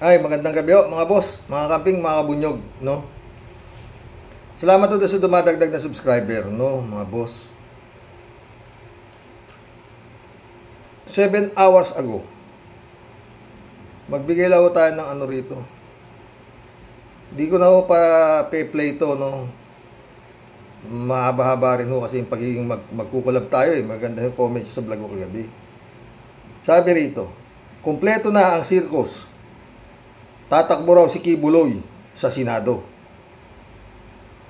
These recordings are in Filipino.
Ay, magandang gabi ho, mga boss, mga kamping, mga kabunyog, no? Salamat po sa dumadagdag na subscriber, no, mga boss. 7 hours ago, magbigay lang tayo ng ano rito. Di ko na ho pa play to, no? Mahaba-haba rin ho kasi yung pagiging magkukulab tayo eh. Maganda yung comment sa vlog ko kagabi. Sabi rito, kumpleto na ang circus. Tatakbo raw si Kibuloy sa Senado.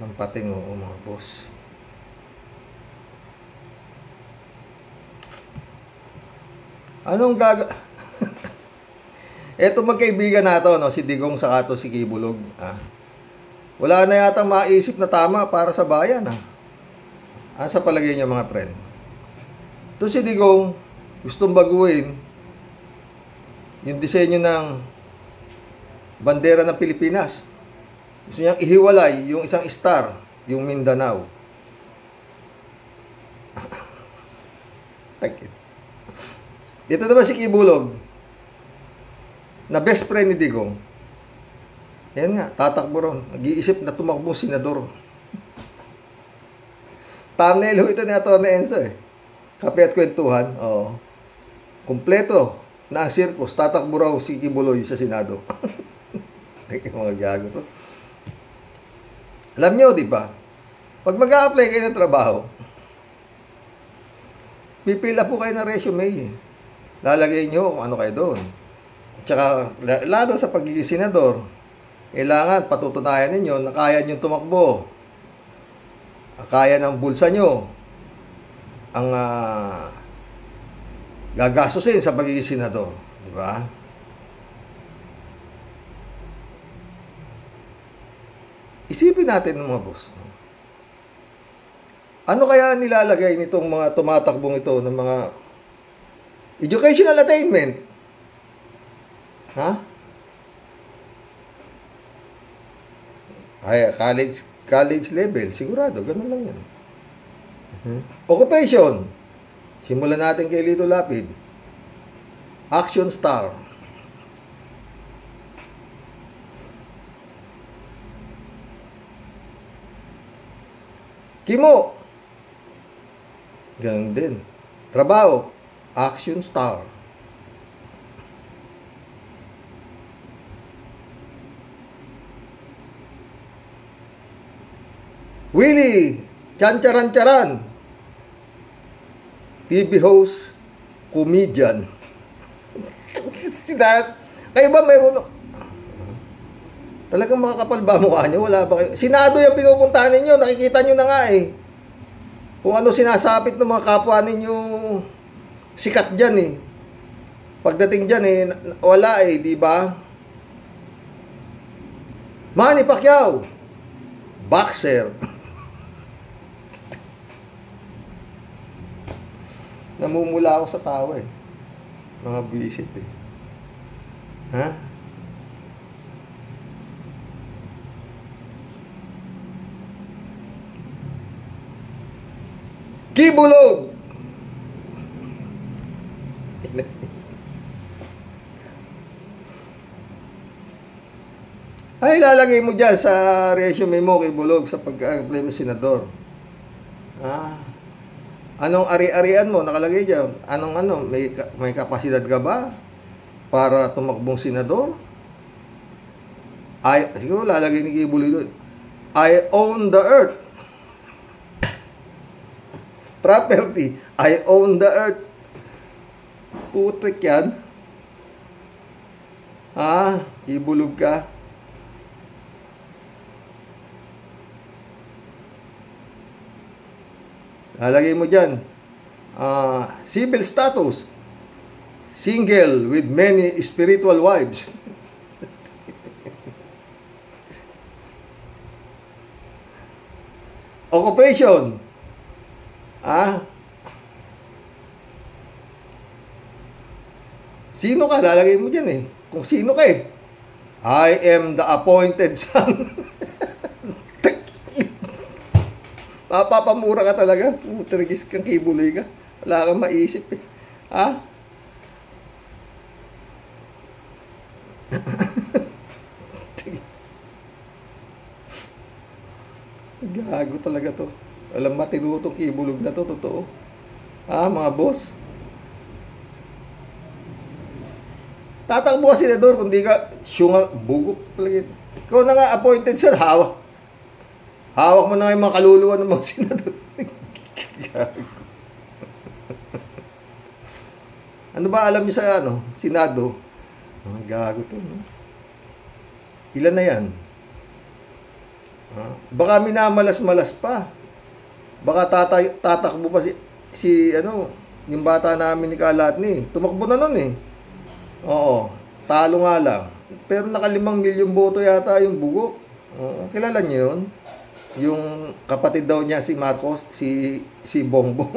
Ng pating o mga boss. Anong Eto magkaibigan nato, no, si Digong saka to si Kibulog. Wala na yatang maisip na tama para sa bayan. Ano sa palagay niyo mga friend? Ito si Digong, gustong baguhin yung disenyo ng bandera ng Pilipinas. Gusto niyang ihiwalay yung isang star, yung Mindanao. Ito naman si Kibulog, na best friend ni Digong. Yan nga, tatakbo ron. Nag-iisip na tumakbong senador. Thumbnail ho ito ni Atty. Enzo eh. Kape at kwentuhan. Oo. Kompleto na ang circus. Tatakbo raw si Kibuloy sa Senado. Mga gago to. Alam nyo, di ba? Pag mag-a-apply kayo ng trabaho, pipila po kayo ng resume. Lalagay nyo kung ano kayo doon. At saka, lalo sa pagiging senador, kailangan patutunayan ninyo na kaya nyo tumakbo. Kaya ng bulsa nyo ang gagastusin sa pagiging senador. Di ba? Isipin natin mga boss. Ano kaya nilalagay nitong mga tumatakbong ito ng mga educational attainment? Ay, college level, sigurado, ganun lang yan. Occupation. Simulan natin kay Lito Lapid. Action star. Kimo. Ganun din. Trabaho. Action star. Willie. Chancharan-charan. TV host. Comedian. Kayo ba mayroon? Talagang makakapal ba mukha nyo? Wala ba kayo? Senado yung pinupuntahan ninyo. Nakikita nyo na nga eh. Kung ano sinasapit ng mga kapwa ninyo sikat dyan eh. Pagdating dyan eh, wala eh, di ba? Manny Pacquiao. Boxer. Namumula ako sa tawa eh. Mga buwisit eh. Kibulog. Ay, lalagay mo dyan sa resume mo, Kibulog, sa pag-apply mo senador. Anong ari-arian mo nakalagay dyan? May kapasidad ka ba para tumakbong senador? Siguro lalagay ni Kibulog doon. I own the earth. Property. I own the earth. Putik yan. Ibulog ka. Lalagay mo dyan. Civil status. Single with many spiritual wives. Occupation. Sino ka? Lalagay mo dyan eh. Kung sino ka eh. I am the appointed son. Mapapamura ka talaga. Trigis kang Kibuloy ka. Wala kang maisip eh. Gago talaga to. Alam, matino tong Kibulog na to, totoo. Mga boss. Tatakbo ka senador, kung di ka, syunga, bugok talaga. Ikaw na nga appointed sir, hawak. Hawak mo na nga yung mga kaluluwa ng mga senador. Gago. Ano ba alam niyo sa Senado? Gago to, no? Ilan na yan? Baka minamalas-malas pa. Baka tatakbo pa yung bata namin ni Kalatni. Tumakbo na nun eh. Oo, talo nga lang. Pero naka 5 milyong boto yata yung bugok. Oo, kilala niyo yun? Yung kapatid daw niya si Marcos, si Bongbong.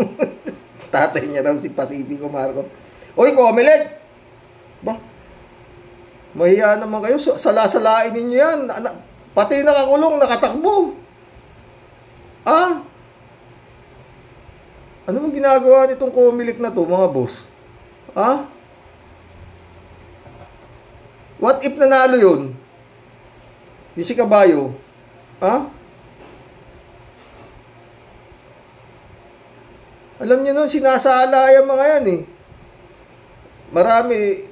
Tatay niya daw si Pacifico Marcos. Oy, Comelec! Ba? Mahiya naman kayo. Salasalain ninyo yan. Pati nakakulong, nakatakbo. Ano mong ginagawa nitong Comelec na to, mga boss? What if nanalo yun? Yung si Caballo? Alam niyo nun, sinasala yung mga yan eh. Marami,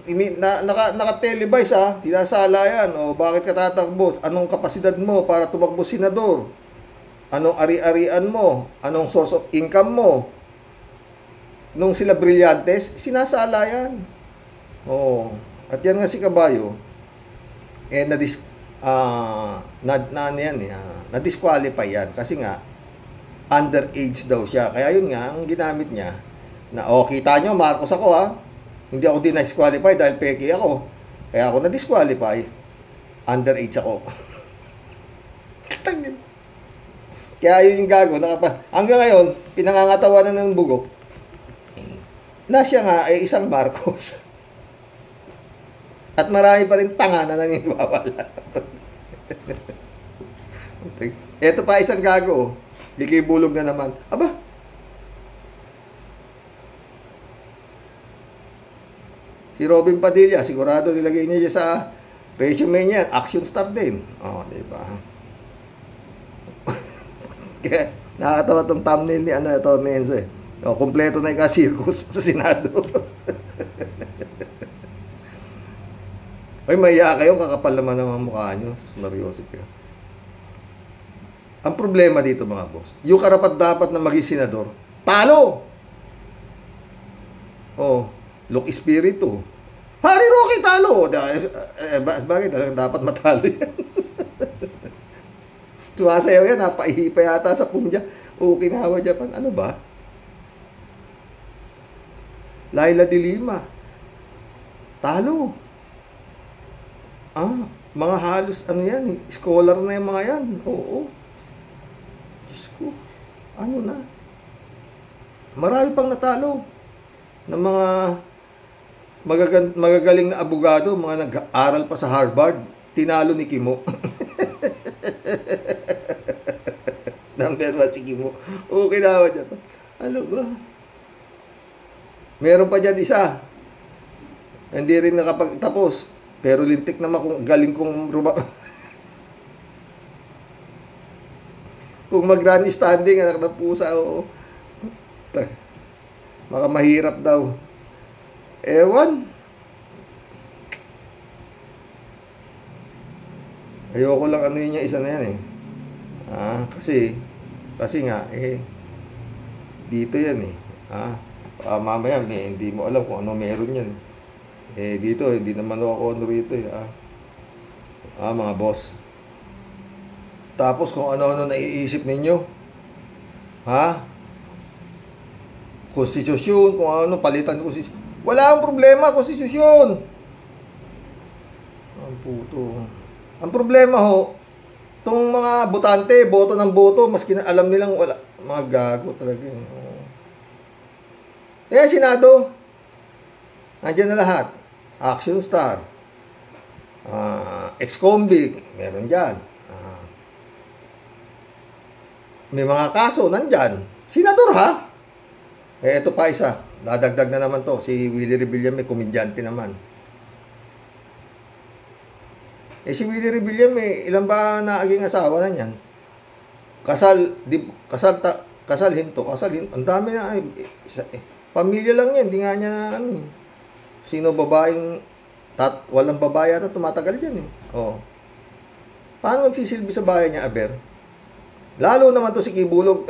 naka-televise sinasala yan. O bakit ka tatakbo? Anong kapasidad mo para tumakbo senador? Anong ari-arian mo? Anong source of income mo? Nung sila Brillantes, sinasala yan. Oo. At yan nga si Caballo, na-disqualify yan. Kasi nga, underage daw siya. Kaya yun nga, ang ginamit niya, kita nyo, Marcos ako Hindi ako din-disqualify dahil peki ako. Kaya ako na-disqualify. Underage ako. Kaya yun yung gago. Hanggang ngayon, pinangangatawanan ng bugok na siya nga ay isang Marcos. At marami pa rin tanga na naniniwala. Ito pa isang gago. Kibulog na naman. Aba, si Robin Padilla, sigurado nilagay niya sa resume niya, action star din. Diba? Kaya nakakatawa tong thumbnail ni Atty. Enzo eh. Kompleto na yung ka-circus sa Senado. Ay, maiya kayo, kakapal naman ang mukha nyo. Mariosip kayo. Ang problema dito, mga boss, yung karapat-dapat na maging senador, talo! Look espiritu. Hari Roque, talo! Bakit? Dapat matalo yan. Sumasayaw yan, napaihipa yata sa Punja. Okinawa, Japan. Ano ba? Laila de Lima. Talo. Mga halos, yan, scholar na yung mga yan. Oo. Diyos ko. Ano na? Marami pang natalo. Ng mga magagaling na abogado, mga nag-aaral pa sa Harvard. Tinalo ni Kimo. Number 1 si Kimo. Okay na ako dyan. Ano ba? Meron pa dyan isa. Hindi rin nakapagtapos. Pero lintik naman kung galing kong kung mag-run standing, anak ng pusa, Maka mahirap daw. Ewan. Ayoko lang yun yung isa na yan eh. Kasi nga, dito yan eh. Mamaya, hindi mo alam kung ano meron yan. Dito, hindi naman ako rito eh. Mga boss. Tapos kung ano-ano naiisip ninyo. Konstitusyon, kung ano, palitan ko konstitusyon. Wala ang problema, konstitusyon. Ang puto. Ang problema itong mga botante, boto ng boto, maski na alam nilang wala. Mga gago talaga. Kaya Senado, nandiyan na lahat. Action star. Ex-convict, meron dyan. May mga kaso, nandyan. Senador ito pa isa. Dadagdag na naman to. Si Willie Rebilla, may komedyante naman. Si Willie Rebilla, ilan ba naging asawa na niyan? kasal hinto. Ang dami na, pamilya lang yan, hindi nga niya, sino babaeng, walang babae na tumatagal dyan Oh. Paano magsisilbi sa bahay niya, aber? Lalo naman to si Kibulog.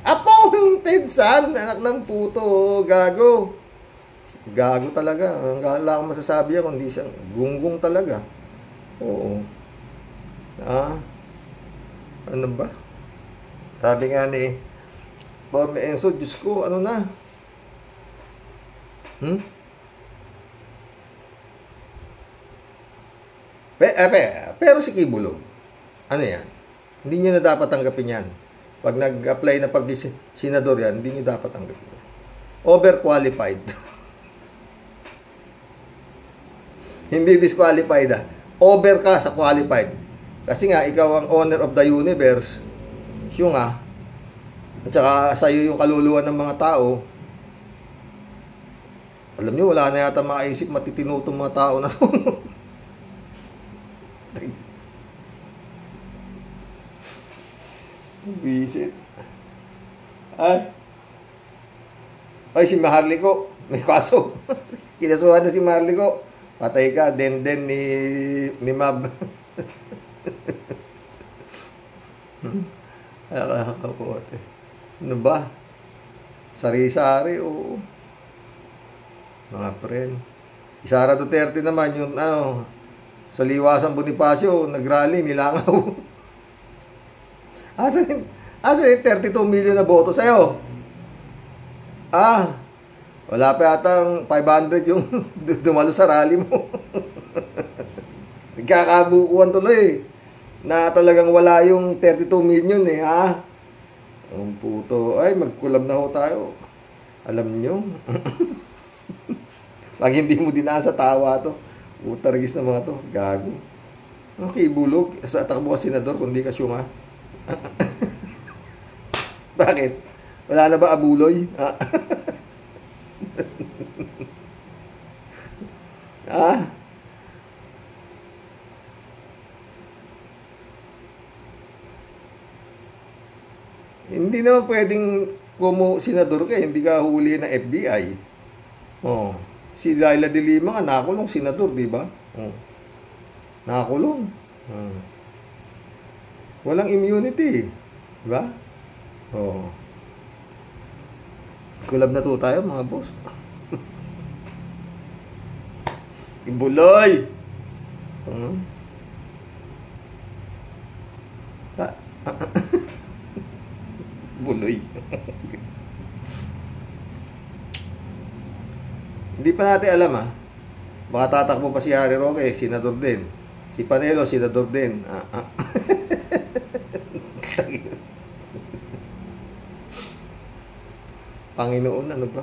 Appointed son, anak ng puto, gago. Gago talaga. Ang wala akong masasabi yan, kundi siyang gunggong talaga. Oo. Ano ba? Sabi nga ni Borne Enzo, Diyos ko, ano na? Pero si Kibulog, ano yan? Hindi niyo na dapat tanggapin yan. Pag nag-apply na pag-senador yan, hindi niyo dapat tanggapin yan. Overqualified. Hindi disqualified Over ka sa qualified. Kasi nga, ikaw ang owner of the universe. Siyo nga. At saka sa'yo yung kaluluwa ng mga tao. Alam niyo, wala na yata makaisip matitino itong mga tao na ito. Visit. Ay, si Maharliko. May kaso. Kinasuhan na si Maharliko. Patay ka, den ni Mab. Nakakapote. Ano ba? Sari-sari, oo. Mga friend. Sara Duterte naman, yung sa Liwasan Bonifacio, nagrally, nilangaw. Asan yung 32 million na boto sa'yo? Wala pa yatang 500 yung dumalo sa rally mo. Nagkakabukuan tuloy. Na talagang wala yung 32 million Ang puto. Ay, mag-collab na ho tayo. Alam nyo. Pag hindi mo dinaan sa tawa to, utargis na mga to. Gago. Okay, bulog. Sa takbo ka senador, kundi ka syunga. Bakit? Wala na ba abuloy? Hindi naman pwedeng senador ka, hindi ka huli ng FBI. Si Laila de Lima nga nakulong senador, di ba? Nakulong. Walang immunity, di ba? Kulab na to tayo, mga boss. Ibuloy. Buloy. Hindi pa natin alam Baka tatakbo pa si Harry Roque, senador din. Si Panelo, senador din. Panginoon, ano ba?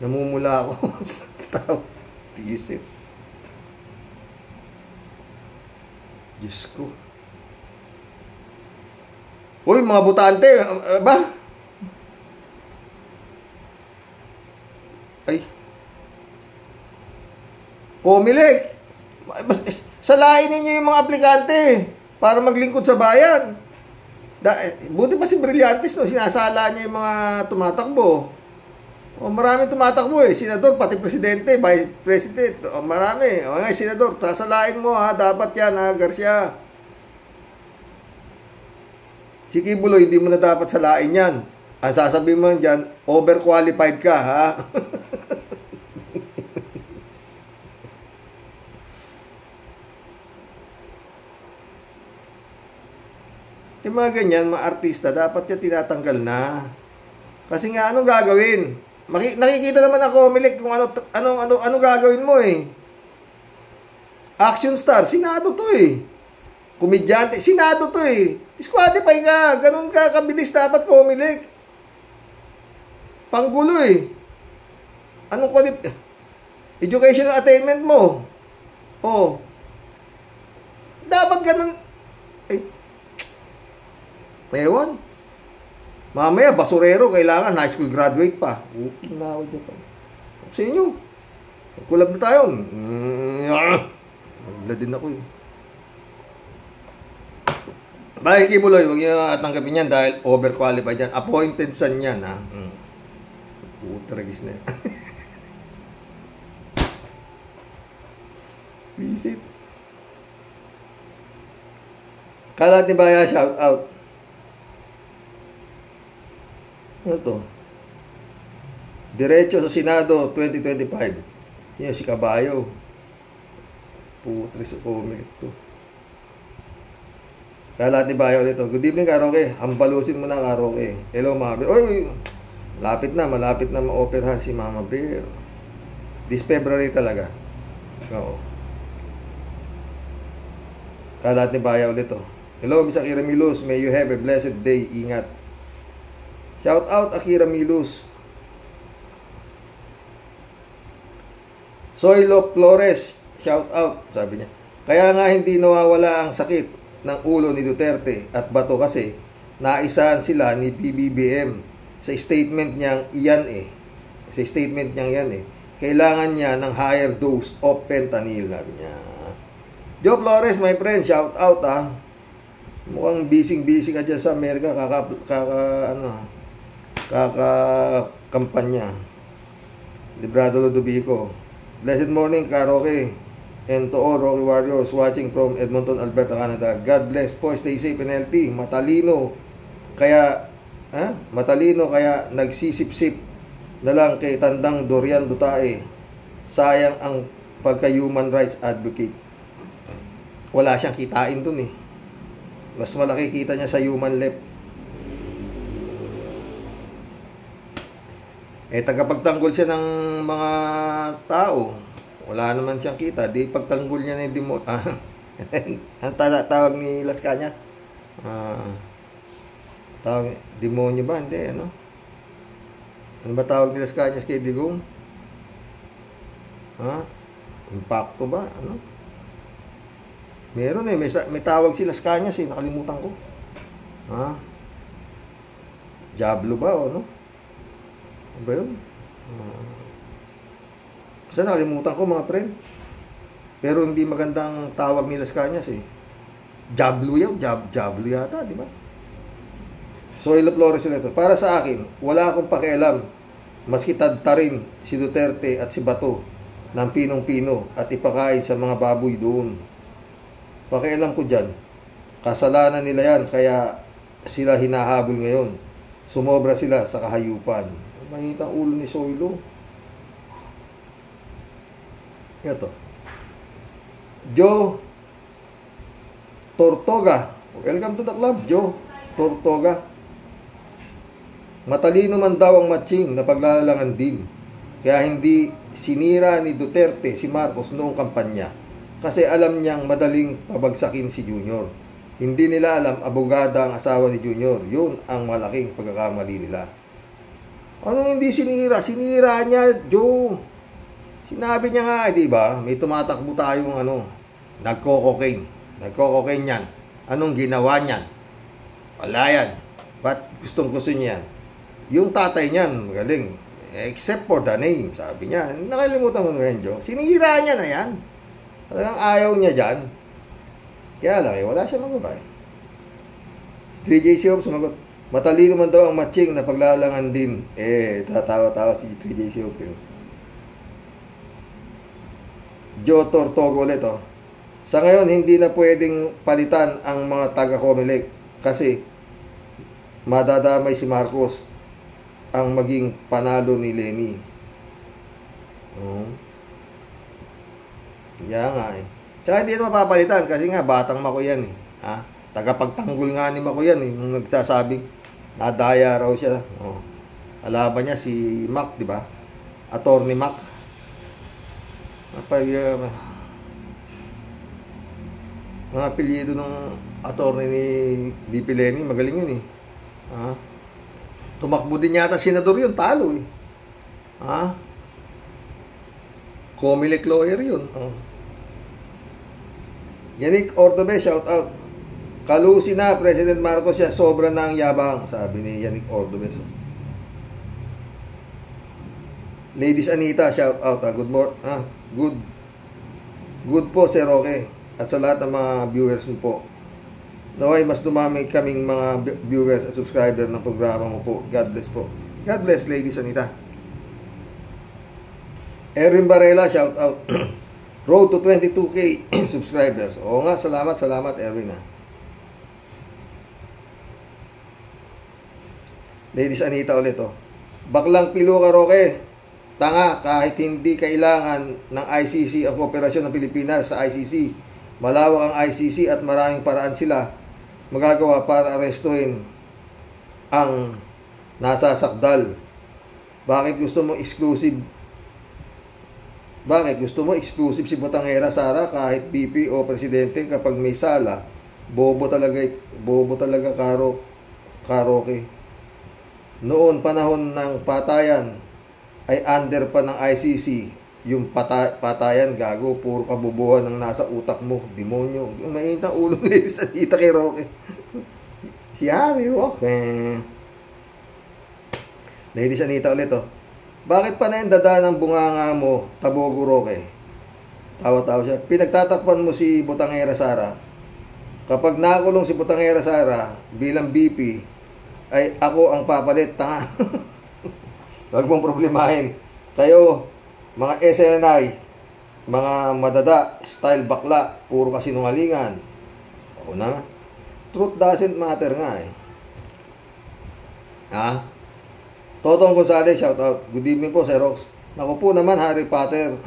Namumula ako sa tao. Isip. Diyos ko. Uy, mga butante, ba? Ay. Comelec. Salain ninyo yung mga aplikante para maglingkod sa bayan. Buti pa si Brillantes, sinasala niya yung mga tumatakbo. Maraming tumatakbo senador, pati presidente, vice president, marami. Senador, sasalain mo dapat yan Garcia. Si Kibuloy, hindi mo na dapat salain yan. Ang sasabihin mo dyan, overqualified ka Yung mga ganyan, mga artista, dapat yan tinatanggal na. Kasi nga, anong gagawin? Nakikita naman ako, Comelec, kung ano gagawin mo Action star, Senado to Komedyante, Senado to Disqualify ka, ganun ka kabilis dapat Comelec. Panggulo Anong educational attainment mo? Dapat ganun. Ewan. Mamaya, basurero, kailangan high school graduate pa. Kinawad niya pa. Sa inyo. Kulab na tayo. Magla din ako Bakit Kibuloy, huwag niyo tanggapin yan dahil overqualified yan. Appointed san yan, ha? Puta, regis na yan. Visit. Kalat ni Baya, shout out. Ano to? Diretso sa Senado 2025. Yan si Caballo. Putres o comment to. Kalat ni Baya ulit to. Good evening, Karoke. Hambalusin mo na, Karoke. Hello, Mama Bear. Oy, malapit na ma-operahan si Mama Bear. This February talaga. Oo. Kalat ni Baya ulit to. Hello, Miss Akira Milus. May you have a blessed day. Ingat. Shout out, Akira Milus. Soylo Flores. Shout out, sabi niya. Kaya nga hindi nawawala ang sakit ng ulo ni Duterte at Bato kasi naisahan sila ni PBBM sa statement niyang iyan eh. Sa statement niyang yan eh. Kailangan niya ng higher dose of fentanyl, sabi niya. Joe Flores, my friend, shout out ah. Mukhang busy ka dyan sa Amerika, kampanya. Librado Ludovico. Blessed morning, Karoke. And to all Rocky Warriors watching from Edmonton, Alberta, Canada. God bless po. Stay safe and healthy. Matalino kaya nagsisip-sip na lang kay Tandang Dorian Dutae. Sayang ang pagka-human rights advocate. Wala siyang kitain dun eh. Mas malaki kita niya sa human left. Tagapagtanggol siya ng mga tao. Wala naman siyang kita. Di pagtanggol niya na yung ang tawag ni Las Cañas? Tawag, demonyo ba? Hindi, ano? Ano ba tawag ni Las Cañas kay Digong? Impacto ba? Ano? Meron eh. May tawag si Las Cañas eh. Nakalimutan ko. Diablo ba o ano? Ano ba yun? Kasi nakalimutan ko mga friend. Pero hindi magandang tawag ni Las Cañas eh. Diablo yun. Diablo yata, di ba? So, Ilo Flores nito. Para sa akin, wala akong pakialam. Maski tadtarin si Duterte at si Bato ng pinong-pino at ipakain sa mga baboy doon. Pakialam ko dyan, kasalanan nila yan, kaya sila hinahabol ngayon. Sumobra sila sa kahayupan. Mahitang ulo ni Soylo. Ito. Joe Tortoga. Welcome to the club, Joe Tortoga. Matalino man daw ang matching na paglalalangan din. Kaya hindi sinira ni Duterte si Marcos noong kampanya. Kasi alam niyang madaling pabagsakin si Junior. Hindi nila alam abogada ang asawa ni Junior. Yun ang malaking pagkakamali nila. Anong hindi sinira? Sinira niya, Joe. Sinabi niya nga, di ba? May tumatakbo tayong nagko-cocaine. Nagko-cocaine yan. Anong ginawa niyan? Wala yan. Ba't gustong-gusto niya yan? Yung tatay niyan, magaling. Except for the name, sabi niya. Nakalimutan mo naman, Joe. Sinira niya na yan. Talagang ayaw niya dyan. Kaya lang wala siya magabay. 3JC Hope sumagot, matalino man daw ang matching na paglalangan din. Tatawa-tawa si 3JC Hope. Joe Tortogo ulit, Sa ngayon, hindi na pwedeng palitan ang mga taga-Comelec kasi madadamay si Marcos ang maging panalo ni Lenny. Kaya nga eh. Tsaka hindi na mapapalitan kasi nga batang Mako yan eh. Tagapagtanggol nga ni Mako yan eh. Nung nagsasabing nadaya raw siya. Kalaban niya si Mac, di ba? Attorney Mac. Mga apelyido ng attorney ni BP Lenny, magaling yun eh. Tumakbo din yata senador yun, talo eh. Comelec lawyer yun. Yannick Ordobe, shout out. Kalusi na, President Marcos siya, sobra na ang yabang, sabi ni Yannick Ordobe. Ladies Anita, shout out. Good morning. Good po, Sir Roque. At sa lahat ng mga viewers mo po. Naway mas dumami kaming mga viewers at subscriber ng programa mo po. God bless po. God bless, Lady Sanita. Erwin Barela, shout out. Road to 22K subscribers. Oo nga, salamat Erwin ha. Ladies Anita ulit oh. Baklang pilo ka, Roque. Tanga, kahit hindi kailangan ng ICC ang kooperasyon ng Pilipinas sa ICC. Malawak ang ICC at maraming paraan sila magagawa para arestuhin ang nasasakdal. Bakit gusto mo exclusive si Botangera Sara kahit BP o presidente kapag may sala? Bobo talaga Roque. Noon panahon ng patayan ay under pa ng ICC yung patayan, gago, puro kabubuhan ng nasa utak mo, demonyo. Yung mainit ang ulo nila sa tita kay Roque. Si Harry Roque. Ladies Anita ulit oh. Bakit pa na yung dada ng bunganga mo, Tabogo Roque? Tawa-tawa siya. Pinagtatakpan mo si Botangera Sara. Kapag nakulong si Botangera Sara bilang BP, ay ako ang papalit, tanga. Huwag mong problemahin. Kayo, mga SNI, mga madada, style bakla, puro kasinungalingan. Oo na. Truth doesn't matter nga eh. Ha? Totong Gonzales, shout out. Good evening po, Sir Rox. Naku po naman, Harry Potter.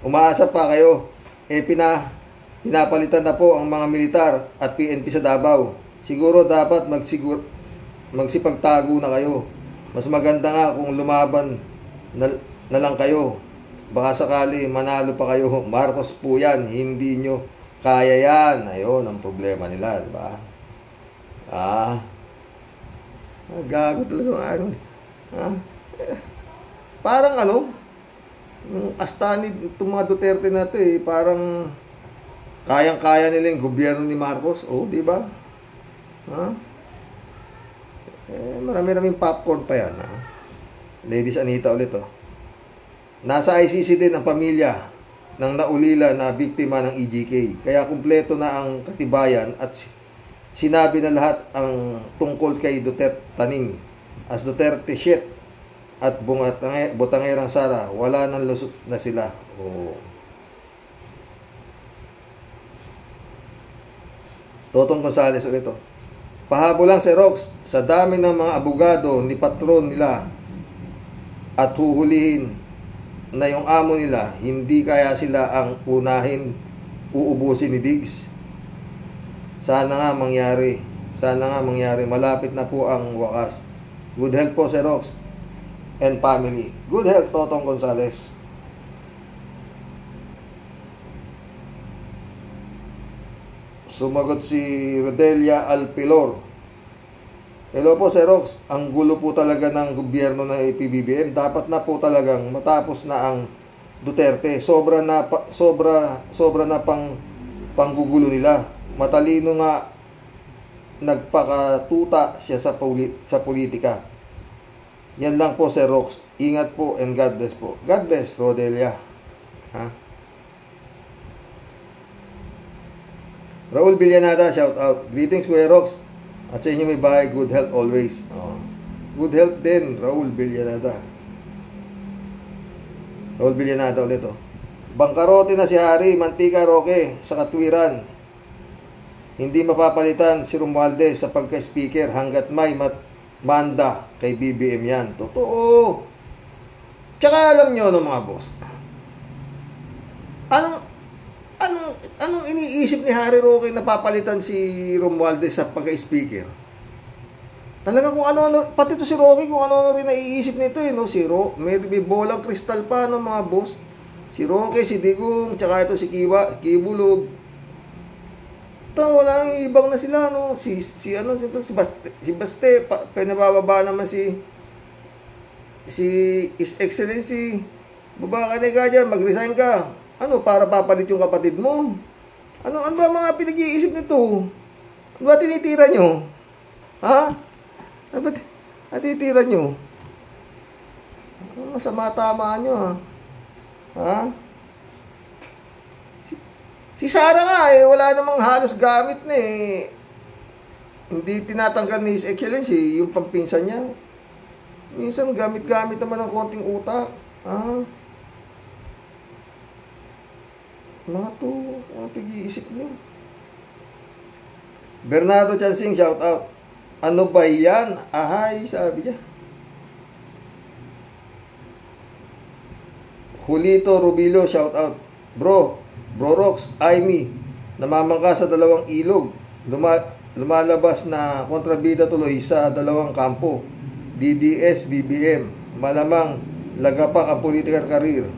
Umaasa pa kayo. Pinapalitan na po ang mga militar at PNP sa Davao. Siguro dapat magsipagtago na kayo. Mas maganda nga kung lumaban na lang kayo. Baka sakali manalo pa kayo. Marcos po yan, hindi nyo kaya yan. Ayun ang problema nila, di ba? Gago talaga ano. Parang astani itong mga Duterte na ito eh, parang kayang-kaya nila yung gobyerno ni Marcos. Oh, di ba? Marami-raming popcorn pa yan. Ladies Anita ulit oh. Nasa ICC din ang pamilya ng naulila na biktima ng EJK. Kaya kumpleto na ang katibayan at sinabi na lahat ang tungkol kay Duterte Taning. As Duterte shit at Botangerang Sara, wala nang lusot na sila. Oh. Totong Gonzales ulit oh. Pahabo lang si Rox, sa dami ng mga abogado ni patron nila at huhulihin na yung amo nila, hindi kaya sila ang uubusin ni Diggs. Sana nga mangyari. Malapit na po ang wakas. Good health po, Sir Rox and family. Good health, Totong Gonzales. Sumagot si Rodelia Alpilor. Hello po, Sir Rox. Ang gulo po talaga ng gobyerno ng PBBM. Dapat na po talagang matapos na ang Duterte. Sobra na panggugulo nila. Matalino nga nagpakatuta siya sa politika. Yan lang po, Sir Rox. Ingat po and God bless po. God bless, Rodelia. Raul Villanada, shout out. Greetings, Kuya Rox. At sa inyo may bahay, good health always. Good health din, Raul Villanada. Raul Villanada ulit oh. Bangkarote na si Harry, mantika Roque sa katwiran. Hindi mapapalitan si Romualdez sa pagka-speaker hanggat may manda kay BBM yan. Totoo. Tsaka alam nyo mga boss, anong iniisip ni Harry Roque na papalitan si Romualdez sa pagka-speaker? Talaga kung ano, pati to si Roque, kung ano rin naiisip nito eh, no? May bolang kristal pa, no, mga boss. Si Roque, si Digong, tsaka ito si Kibulog. Ito, wala yung ibang na sila, no? Si Baste, pinabababa naman si His Excellency. Baba ka na dyan, mag-resign ka. Ano, para papalit yung kapatid mo? Ano ba mga pinag-iisip nito? Ano ba tinitira nyo? Ha? Ano ba tinitira nyo? Masama tama nyo, ha? Si Sara nga, wala namang halos gamit na eh. Hindi tinatanggal ni His Excellency yung pampinsan niya. Minsan gamit-gamit naman ng konting utak. Mga to, ang pag-iisip niyo. Bernardo Chansing, shout out. Ano ba yan? Ahay, sabi niya. Julito Rubilo, shout out. Bro Rox, Aimee, namamangka sa dalawang ilog. Lumalabas na kontrabida tuloy sa dalawang kampo. DDS, BBM, malamang lagapak ang political career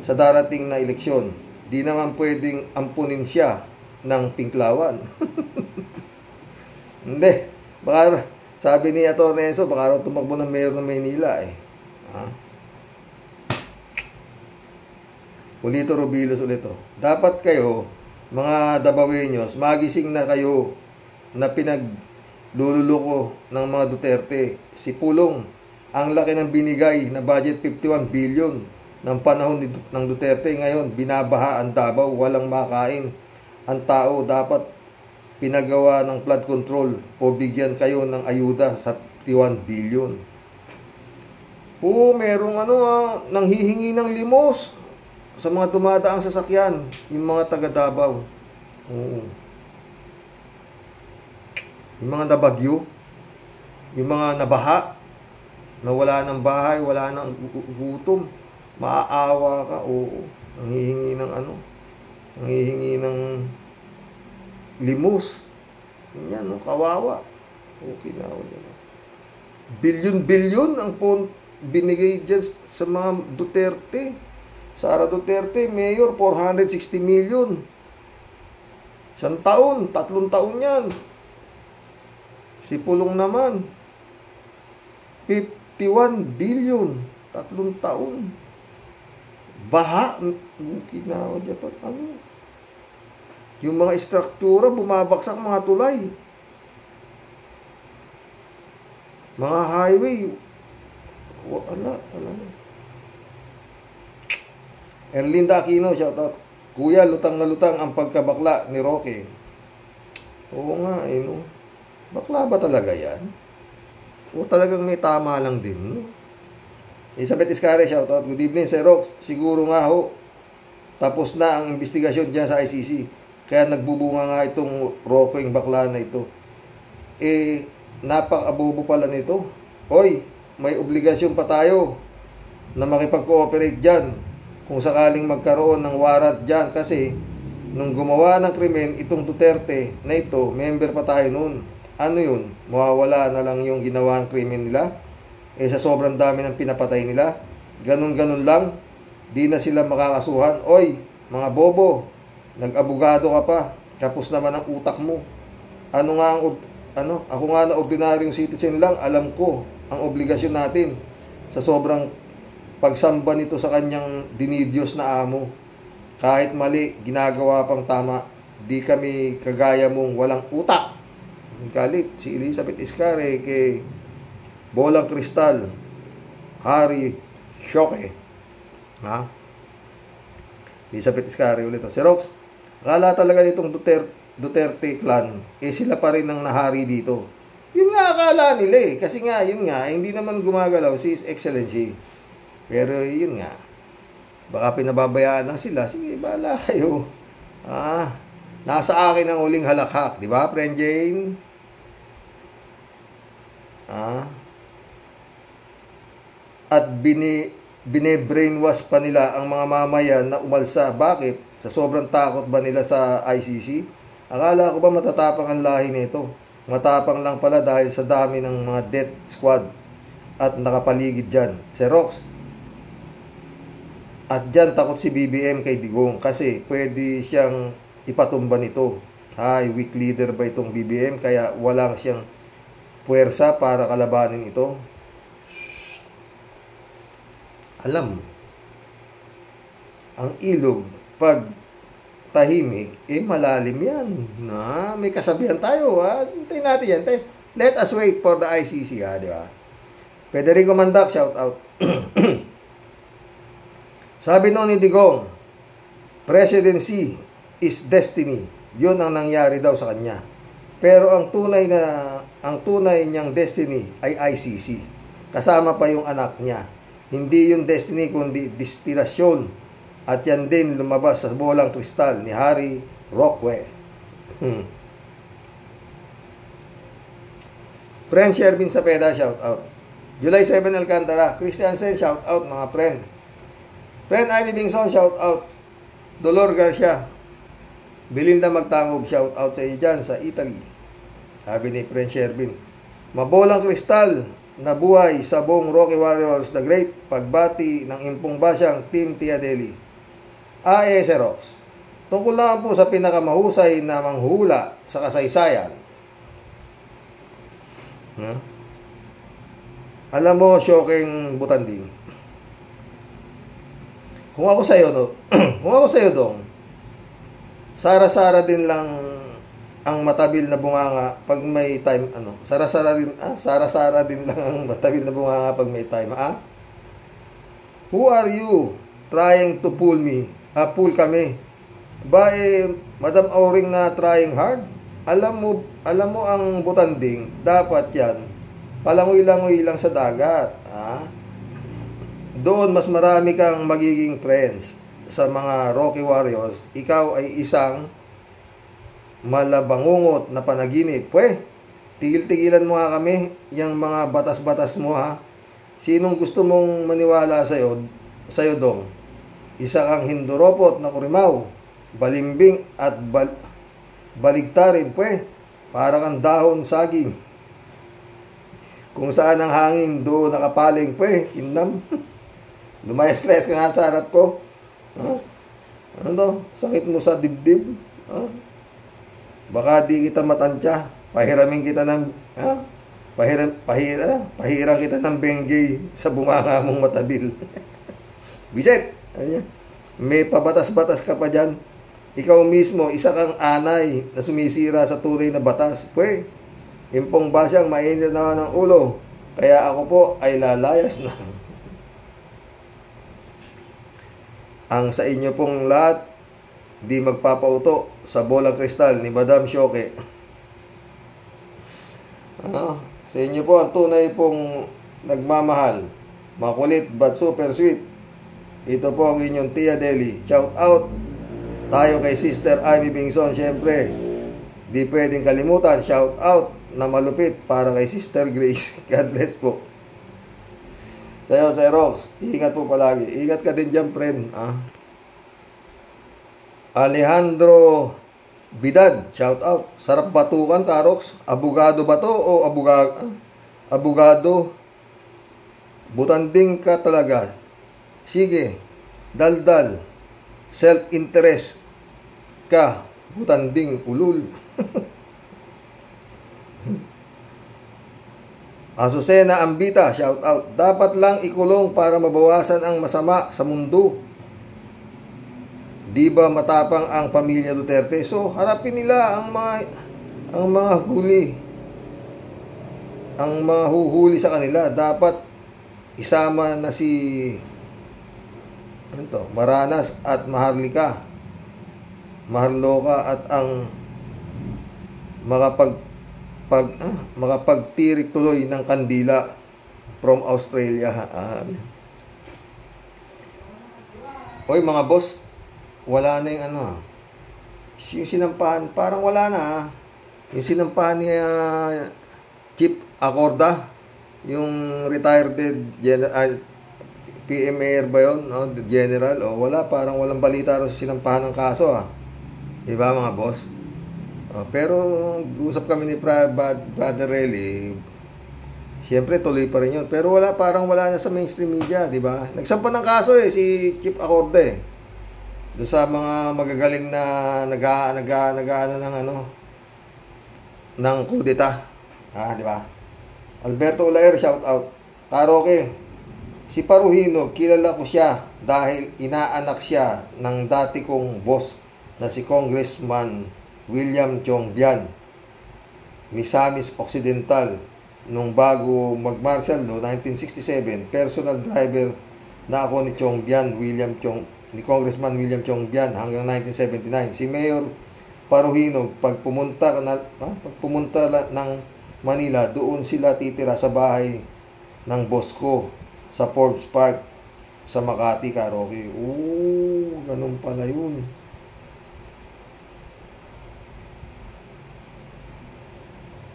sa darating na eleksyon. Di naman pwedeng ampunin siya ng pinklawan. Hindi. Baka, sabi ni Atty. Enzo, baka raw tumakbo ng mayor ng Maynila eh. Ulito Rubilos ulit to. Dapat kayo, mga Dabawenyos, magising na kayo na pinaglululoko ng mga Duterte. Si Pulong, ang laki ng binigay na budget 51 billion ng panahon ng Duterte. Ngayon, binabaha ang Davao, walang makain. Ang tao dapat pinagawa ng flood control o bigyan kayo ng ayuda sa 51 billion. Merong nanghihingi ng limos sa mga dumadaang sasakyan, yung mga taga Davao. Yung mga nabagyo, yung mga nabaha, na wala ng bahay, wala ng gutom, maaawa ka, nanghihingi ng nanghihingi ng limos. Yan, kawawa. Okay na. Bilyon-bilyon ang binigay dyan sa mga Duterte. Sara Duterte, mayor, 460 million. 1 taon, 3 taon yan. Si Pulong naman, 51 billion, 3 taon. Baha, kinawa Japan, yung mga istruktura, bumabaksak mga tulay. Mga highway, wala. Erlinda Aquino, shout out. Kuya, lutang na lutang ang pagkabakla ni Roque. Oo nga, bakla ba talaga yan? O talagang may tama lang din, Elizabeth Iscare, shout out. Good evening, Sir Rox. Siguro nga tapos na ang investigasyon dyan sa ICC. Kaya nagbubunga nga itong Roqueng bakla na ito. Napaka-abobo pala nito. Oy, may obligasyon pa tayo na makipag-cooperate dyan kung sakaling magkaroon ng warrant dyan, kasi nung gumawa ng krimen itong Duterte na ito, member pa tayo noon. Ano yun? Mawawala na lang yung ginawang krimen nila? Sa sobrang dami ng pinapatay nila, ganun-ganun lang, di na sila makakasuhan. Oy, mga bobo, nag-abogado ka pa, tapos naman ang utak mo. Ako nga na ordinaryong citizen lang, alam ko ang obligasyon natin sa sobrang pagsamba nito sa kanyang dinidyos na amo. Kahit mali, ginagawa pang tama. Di kami kagaya mong walang utak. Galit si Elizabeth Iscare kay Bolang Kristal, Harry Shoke. Elizabeth Iscare ulit. Si Rox, akala talaga nitong Duterte clan, sila pa rin ang nahari dito. Yun nga akala nila Kasi nga, hindi naman gumagalaw si His Excellency. Pero yun nga, baka pinababayaan lang sila. Sige, bahala kayo. Nasa akin ang huling halakhak, di ba, friend Jane? At bine-brainwash pa nila ang mga mamayan na umalsa. Bakit? Sa sobrang takot ba nila sa ICC? Akala ko ba matatapang ang lahi nito? Matapang lang pala dahil sa dami ng mga death squad at nakapaligid dyan. Si Rox, at dyan takot si BBM kay Digong kasi pwede siyang ipatumba nito. Weak leader ba itong BBM kaya walang siyang puwersa para kalabanin ito? Alam, ang ilog pag tahimik, malalim yan. May kasabihan tayo, Hintayin natin yan. Let us wait for the ICC, di ba? Federico Mandak, shout out. Sabi noon ni Digong, presidency is destiny. Yun ang nangyari daw sa kanya. Pero ang tunay niyang destiny ay ICC. Kasama pa yung anak niya. Hindi yung destiny kundi destinasyon. At yan din lumabas sa bolang kristal ni Harry Rockwell. Friend Shervin Sapeda, shout out. July 7 Alcantara, Christian Sen, shout out mga friend. Friend Ivy Bingson, shout out. Dolor Garcia, Belinda Magtangob, shout out sa inyo dyan sa Italy. Sabi ni Friend Shervin, mabolang kristal na buhay sa buong Rocky Warriors the Great. Pagbati ng impong basyang Team Tia Deli. A.S. Rocks, tungkol lang po sa pinakamahusay na manghula sa kasaysayan. Alam mo, Shocking Butanding, kung ako sa'yo, kung ako sa'yo, Dong, sara-sara din lang ang matabil na bunganga pag may time, sara-sara din lang ang matabil na bunganga pag may time, Who are you trying to pull me? Pull kami. Ba, Madam Auring na trying hard? Alam mo ang Butanding, dapat yan, palangoy-langoy lang sa dagat, Doon mas marami kang magiging friends sa mga Rocky Warriors. Ikaw ay isang malabangungot na panaginip. Tigil-tigilan mo nga kami, yung mga batas-batas mo Sinong gusto mong maniwala sa'yo Dong? Isa kang hinduropot na kurimaw, balimbing at baligtarin, para kang dahon saging. Kung saan ang hangin, doon nakapaling, innam. Lumayas-layas ka nga sa harap ko. Sakit mo sa dibdib. Baka di kita matansya. Pahiramin kita ng, pahirang kita ng benggay sa bunganga mong matabil. Bisit! May pabatas-batas ka pa dyan. Ikaw mismo, isa kang anay na sumisira sa tunay na batas. Impong basyang mainit naman ng ulo. Kaya ako po ay lalayas na. Ang sa inyo pong lahat, di magpapauto sa bolang kristal ni Madam Shoke. Sa inyo po ang tunay pong nagmamahal. Makulit but super sweet. Ito po ang inyong Tia Deli. Shout out tayo kay Sister Ivy Bingson. Siyempre, di pwedeng kalimutan. Shout out na malupit para kay Sister Grace. God bless po. Sa'yo, Sir Rox, ingat po palagi. Ingat ka din dyan, friend. Alejandro Bidad, shout out. Sarap batukan ka, Rox. Abogado ba to o abogado? Butanding ka talaga. Sige, daldal. Self-interest ka. Butanding ulul. Azucena Ambita, shout out. Dapat lang ikulong para mabawasan ang masama sa mundo. Di ba matapang ang pamilya Duterte? So, harapin nila ang mga huli. Ang mga huhuli sa kanila. Dapat isama na si Maranas at Maharlika. Maharloka at ang makapagtirik tuloy ng kandila from Australia. Oy mga boss, wala na yung yung sinampahan, parang wala na yung sinampahan ni Chief Acorda, yung retired general, PMAR ba yun, general, wala, parang walang balita rin sa sinampahan ng kaso diba mga boss? Pero usap kami ni Brother Relly, siyempre tuloy pa rin yun, pero parang wala na sa mainstream media, diba? Nagsampa ng kaso si Chief Acorda doon sa mga magagaling na ng kudeta, diba? Alberto Ulaer, shout out. Karoke, si Paruhino, kilala ko siya dahil inaanak siya ng dati kong boss na si Congressman William Chongbian, Misamis Occidental, nung bago mag-martial law 1967, personal driver na ako ni Congressman William Chongbian hanggang 1979. Si Mayor paruhinog. Pag pumunta ng Manila, doon sila titira sa bahay ng boss ko sa Forbes Park sa Makati, Karaoke. Ganun pala yun.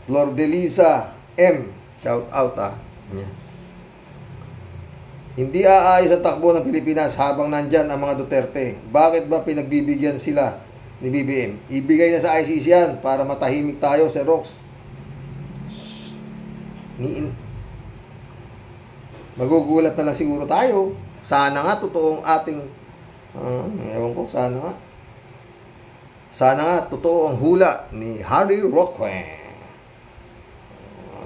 Flor de Lisa M, shout out Yeah. Hindi aayos ang takbo ng Pilipinas habang nandyan ang mga Duterte. Bakit ba pinagbibigyan sila ni BBM? Ibigay na sa ICC yan para matahimik tayo, Sir Rox. Magugulat na lang siguro tayo. Sana nga totoong ating ewan ko, sana nga totoo ang hula ni Harry Roque.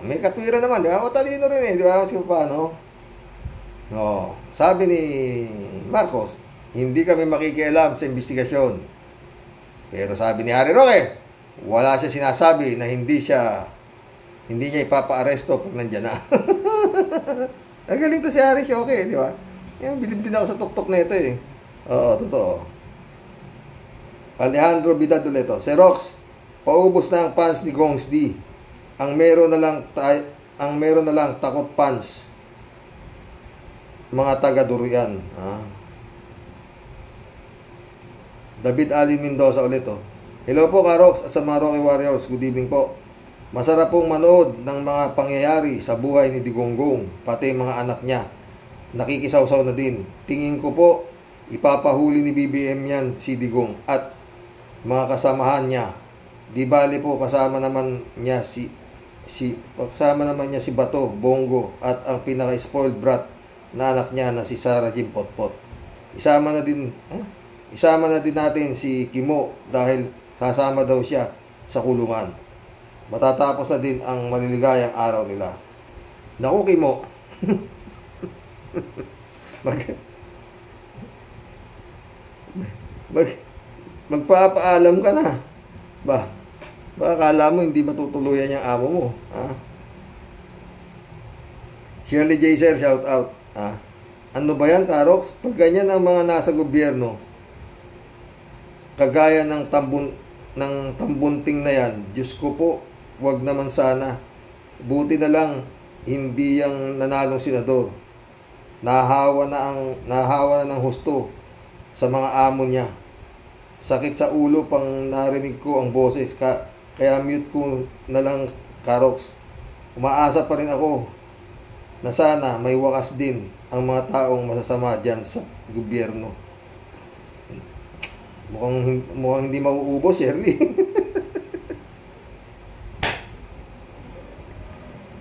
May katwiran naman, di ba? Matalino rin di ba? Kasi paano? Sabi ni Marcos, hindi kami makikialam sa investigasyon. Pero sabi ni Harry Roque, wala siya sinasabi na hindi niya ipapa-aresto pag nandyan na. Ang galing to si Harry Roque, di ba? Yan, bilib din ako sa tuktok na ito Oo, totoo. Alejandro Vidadoleto, Xerox, paubos na ang fans ni Gongs D. Ang meron na lang takot fans. Mga taga-Durian. David Alin Mendoza ulit Hello po Karox at sa mga Rocky Warriors. Good evening po. Masarap pong manood ng mga pangyayari sa buhay ni Digonggong, pati mga anak niya. Nakikisawsaw na din. Tingin ko po, ipapahuli ni BBM yan si Digong at mga kasamahan niya. Di bali po kasama naman niya si Bato, Bongo at ang pinaka-spoiled brat na anak niya na si Sara Jim Potpot. Isama na din natin si Kimo dahil sasama daw siya sa kulungan. Matatapos na din ang maliligayang araw nila. Naku, Kimo. Magpapaalam ka na. Baka akala mo hindi matutuluyan yung amo mo. Shirley J. Sir, shout out. Ano ba yan, Karox? Pag ganyan ang mga nasa gobyerno, kagaya ng tambunting na yan, Diyos ko po, wag naman sana. Buti na lang, hindi yung nanalong senador. Nahawa na ng husto sa mga amo niya. Sakit sa ulo pang narinig ko ang boses, kaya mute ko na lang, Karox. Umaasa pa rin ako na sana may wakas din ang mga taong masasama dyan sa gobyerno. Mukhang hindi mauubos, Shirley.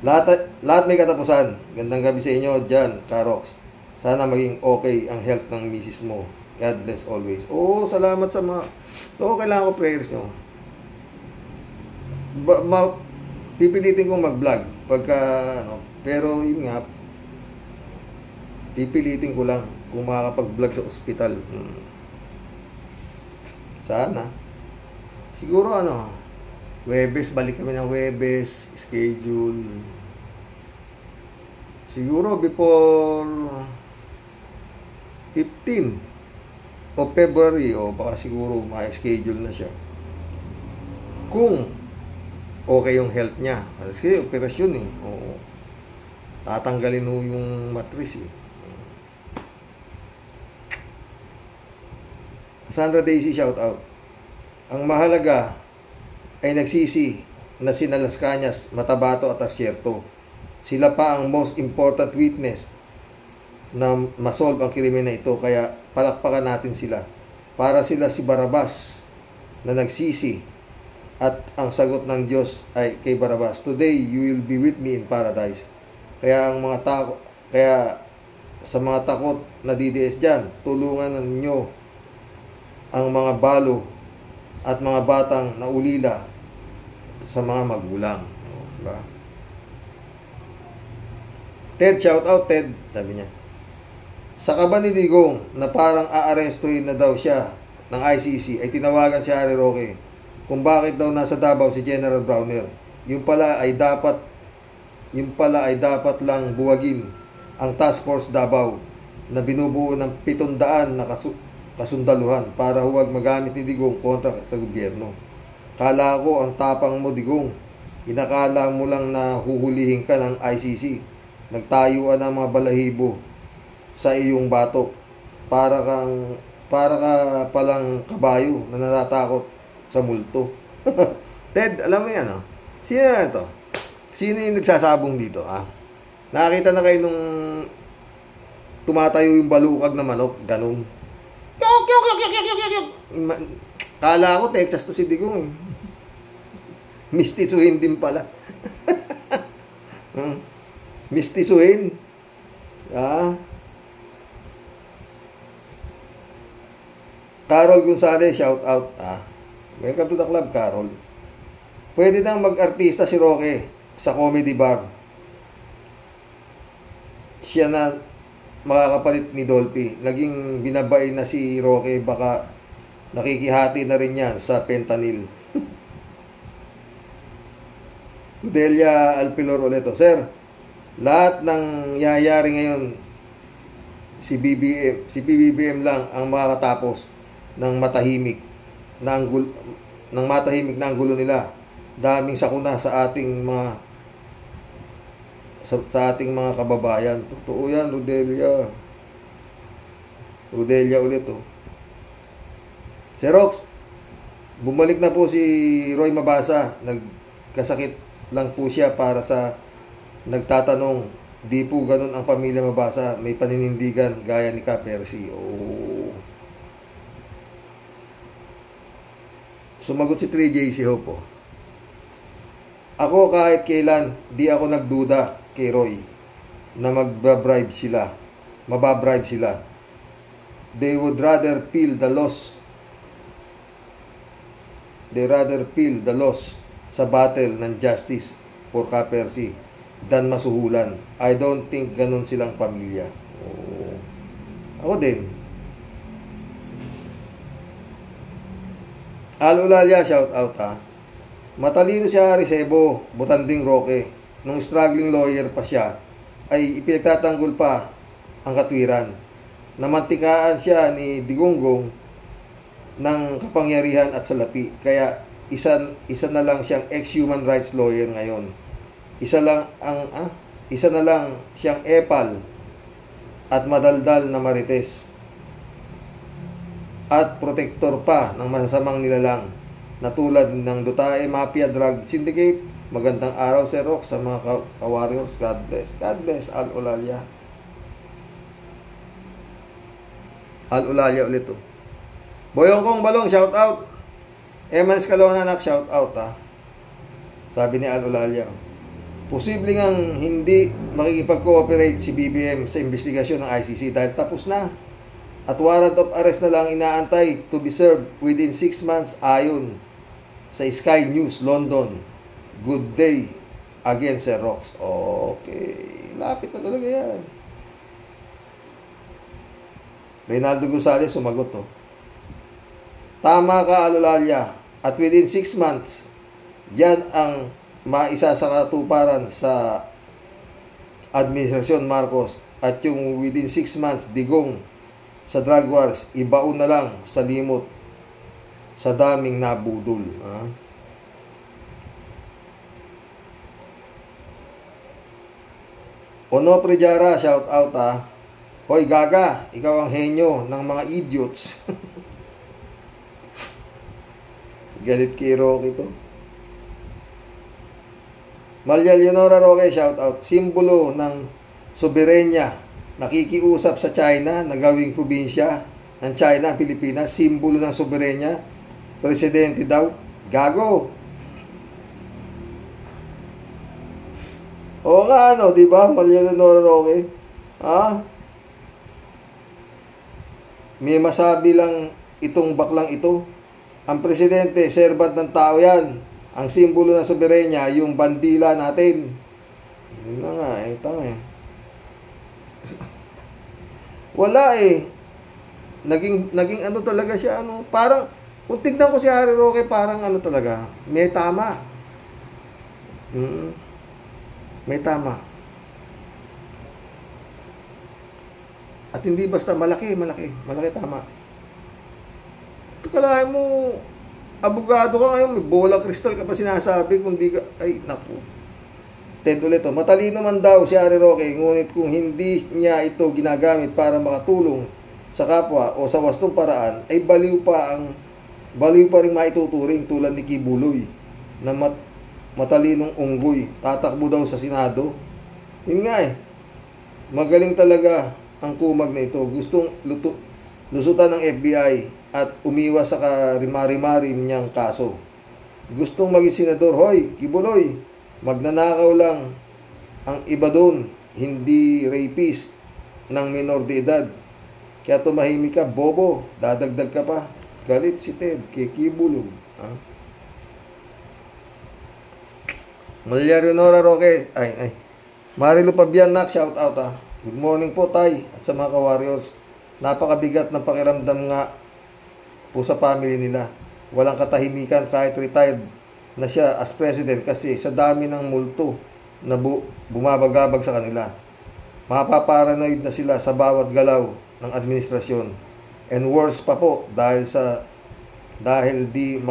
lahat may katapusan. Gandang gabi sa inyo dyan, Karox. Sana maging okay ang health ng misis mo. God bless always. Salamat sa mga... kailangan ko prayers nyo. Pipilitin kong mag-vlog pagka pero yun nga, pipilitin ko lang kung makakapag-vlog sa ospital. Sana. Siguro Huwebes, balik kami ng Huwebes, schedule. Siguro before 15 o February baka siguro ma-schedule na siya. Kung okay yung health niya. Kasi operasyon tatanggalin yung matris Sandra Daisy, shout out. Ang mahalaga ay nagsisi na sina Las Cañas, Matabato at Asierto. Sila pa ang most important witness na masolve ang krimen na ito, kaya palakpakan natin sila. Para sila si Barabas na nagsisi at ang sagot ng Diyos ay kay Barabas, "Today you will be with me in paradise." Kaya sa mga takot na DDS dyan, tulungan ninyo ang mga balo at mga batang naulila sa mga magulang. Diba? Ted, shout out Ted, sabi niya. Sa kaba ni Digong na parang aarestuhin na daw siya ng ICC, ay tinawagan si Harry Roque kung bakit daw nasa Davao si General Browner. Yung pala ay dapat lang buwagin ang Task Force Davao na binubuo ng 700 na kasundaluhan para huwag magamit ni Digong kontra sa gobyerno. Kala ko ang tapang mo, Digong. Inakala mo lang na huhulihin ka ng ICC. Nagtayuan ng mga balahibo sa iyong batok. Para ka palang kabayo na natatakot sa multo. Ted, alam mo yan, oh? Sino na ito? Sino yung nagsasabong dito, ah? Nakakita na kayo nung tumatayo yung balukag na manok, ganun. Kala ko Texas to si Digong, eh. Mistisuhin din pala. Mistisuhin. Ah. Carol Gonzalez, shout out. Ah. Welcome to the club, Carol. Pwede nang mag-artista si Roque sa comedy bar. Siya na makakapalit ni Dolphy. Naging binabay na si Roque, baka nakikihati na rin yan sa fentanyl. Delia Alpilor ulit. Sir, lahat ng yayari ngayon si PBBM lang ang makakatapos ng matahimik na ang gulo nila. Daming sakuna sa ating mga kababayan. Totoo yan, Rodelia. Rodelia ulit, oh. Xerox, bumalik na po si Roy Mabasa. Nagkasakit lang po siya para sa nagtatanong. Di po ganun ang pamilya Mabasa. May paninindigan gaya ni Ka Percy. Oh. Sumagot si 3JC Hope, oh. Ako kahit kailan, di ako nagduda kay Roy na mababribe sila. They would rather feel the loss. Sa battle ng justice for Ka Percy than masuhulan. I don't think ganun silang pamilya. Oh. Ako din. Al-Ulalia, shout out, ha. Matalino si Harry Sebo, butanding Roque. Nung struggling lawyer pa siya, ay ipinagtatanggol pa ang katwiran. Namantikaan siya ni Digonggong ng kapangyarihan at salapi. Kaya isa na lang siyang ex-human rights lawyer ngayon. Isa na lang siyang epal at madaldal na marites. At protektor pa ng masasamang nilalang na tulad ng Dutae Mafia Drug Syndicate. Magandang araw, Sir Rox, sa mga ka-warriors. God bless. God bless, Al-Ulalia. Al-Ulalia ulit, oh. Boyong Kong Balong, shout out. Eman Escalona, nak, shout out, ha. Sabi ni Al-Ulalia, posible ngang hindi makikipag-cooperate si BBM sa investigasyon ng ICC dahil tapos na. At warrant of arrest na lang inaantay to be served within 6 months ayon sa Sky News London. Good day again, Sir Rox. Okay, lapit na talaga yan. Reynaldo Gonzalez sumagot, oh. Tama ka, Al-Ulalia. At within 6 months, yan ang maisa sa katuparan sa Administrasyon Marcos. At yung within 6 months, Digong sa drug wars, ibaon na lang sa limot sa daming nabudol. Ha? Onofre Jara, shout out, ha. Hoy Gaga, ikaw ang henyo ng mga idiots. Galit kay Roque ito. Malia Leonora Roque, shout out. Simbolo ng soberenya. Nakikiusap sa China na gawing probinsya ng China, Pilipinas. Simbolo ng soberenya. Presidente daw. Gago. Oo nga, ano, di ba? Malia Leonora Roque. Ha? May masabi lang itong baklang ito. Ang presidente, servant ng tao yan. Ang simbolo ng soberenya, yung bandila natin. Yun na nga, tama eh. Wala eh. Naging ano talaga siya, ano, parang, kung tignan ko si Harry Roque, parang ano talaga, may tama. May tama. At hindi basta malaki tama. Kalahin mo, abogado ka ngayon, may bolang kristal ka pa sinasabi, kung di ka, ay, naku. Ted ulit, matalino man daw si Harry Roque, ngunit kung hindi niya ito ginagamit para makatulong sa kapwa o sa wastong paraan, ay baliw pa rin maituturing tulad ni Kibuloy na matalinong unggoy. Tatakbo daw sa Senado. Yun nga magaling talaga ang kumag na ito. Gustong lusutan ng FBI at umiwas sa karimari-marim niyang kaso. Gustong maging senador. Hoy, Kibuloy, magnanakaw lang ang iba doon, hindi rapist ng minor de edad. Kaya tumahimik ka, bobo, dadagdag ka pa. Galit si Ted kay Kibulog. Maria Leonora Roque, Marilu Pabianak, shout out Good morning po, Tay, at sa mga ka-warriors. Napakabigat ng pakiramdam nga po sa family nila. Walang katahimikan kahit retired na siya as president kasi sa dami ng multo na bumabagabag sa kanila. Mapaparanoid na sila sa bawat galaw ng administrasyon. And worse pa po dahil di